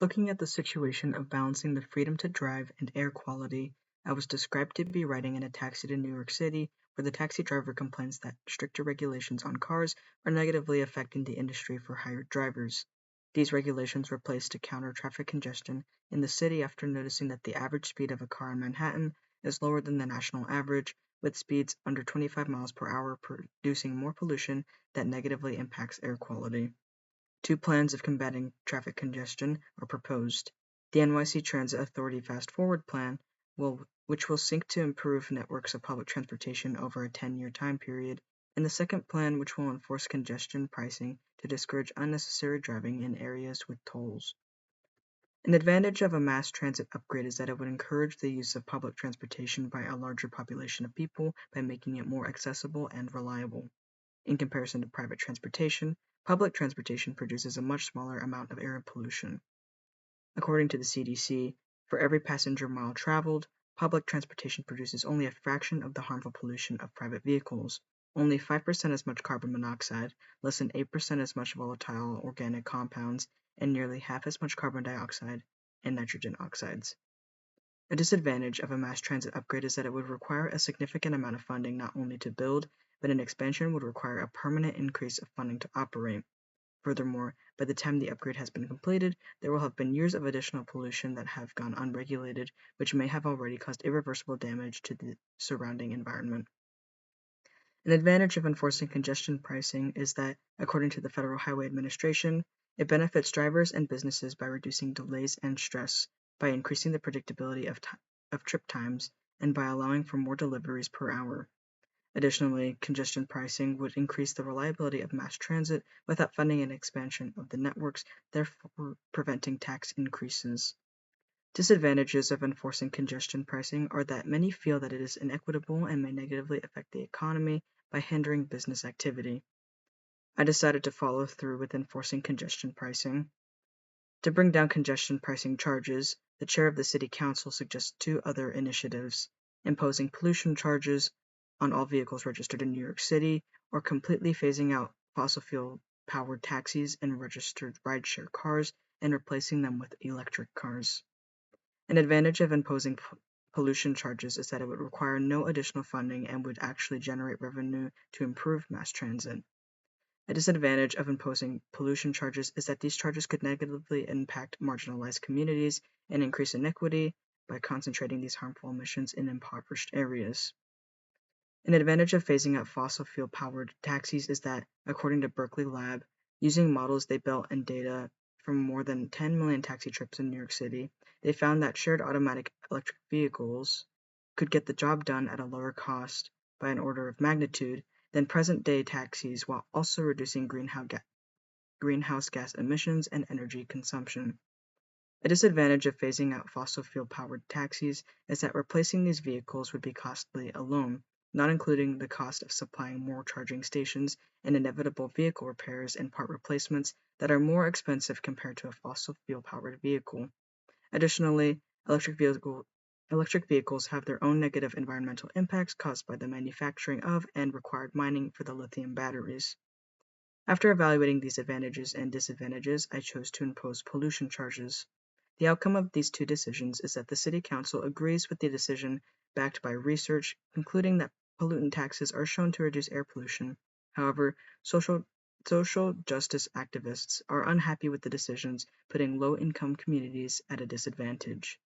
Looking at the situation of balancing the freedom to drive and air quality, I was described to be riding in a taxi to New York City, where the taxi driver complains that stricter regulations on cars are negatively affecting the industry for hired drivers. These regulations were placed to counter traffic congestion in the city after noticing that the average speed of a car in Manhattan is lower than the national average, with speeds under 25 miles per hour producing more pollution that negatively impacts air quality. Two plans of combating traffic congestion are proposed: the NYC Transit Authority Fast Forward Plan, which will seek to improve networks of public transportation over a 10-year time period, and the second plan, which will enforce congestion pricing to discourage unnecessary driving in areas with tolls. An advantage of a mass transit upgrade is that it would encourage the use of public transportation by a larger population of people by making it more accessible and reliable. In comparison to private transportation, public transportation produces a much smaller amount of air pollution. According to the CDC, for every passenger mile traveled, public transportation produces only a fraction of the harmful pollution of private vehicles, only 5% as much carbon monoxide, less than 8% as much volatile organic compounds, and nearly half as much carbon dioxide and nitrogen oxides. A disadvantage of a mass transit upgrade is that it would require a significant amount of funding not only to build, but an expansion would require a permanent increase of funding to operate. Furthermore, by the time the upgrade has been completed, there will have been years of additional pollution that have gone unregulated, which may have already caused irreversible damage to the surrounding environment. An advantage of enforcing congestion pricing is that, according to the Federal Highway Administration, it benefits drivers and businesses by reducing delays and stress, by increasing the predictability of trip times, and by allowing for more deliveries per hour. Additionally, congestion pricing would increase the reliability of mass transit without funding an expansion of the networks, therefore preventing tax increases. Disadvantages of enforcing congestion pricing are that many feel that it is inequitable and may negatively affect the economy by hindering business activity. I decided to follow through with enforcing congestion pricing. To bring down congestion pricing charges, the chair of the city council suggests two other initiatives: imposing pollution charges on all vehicles registered in New York City, or completely phasing out fossil fuel powered taxis and registered rideshare cars and replacing them with electric cars. An advantage of imposing pollution charges is that it would require no additional funding and would actually generate revenue to improve mass transit. A disadvantage of imposing pollution charges is that these charges could negatively impact marginalized communities and increase inequity by concentrating these harmful emissions in impoverished areas. An advantage of phasing out fossil fuel powered taxis is that, according to Berkeley Lab, using models they built and data from more than 10 million taxi trips in New York City, they found that shared automatic electric vehicles could get the job done at a lower cost by an order of magnitude than present-day taxis, while also reducing greenhouse gas emissions and energy consumption. A disadvantage of phasing out fossil fuel-powered taxis is that replacing these vehicles would be costly alone, not including the cost of supplying more charging stations and inevitable vehicle repairs and part replacements that are more expensive compared to a fossil fuel-powered vehicle. Additionally, electric vehicles have their own negative environmental impacts caused by the manufacturing of and required mining for the lithium batteries. After evaluating these advantages and disadvantages, I chose to impose pollution charges. The outcome of these two decisions is that the City Council agrees with the decision backed by research, concluding that pollutant taxes are shown to reduce air pollution. However, social justice activists are unhappy with the decisions, putting low-income communities at a disadvantage.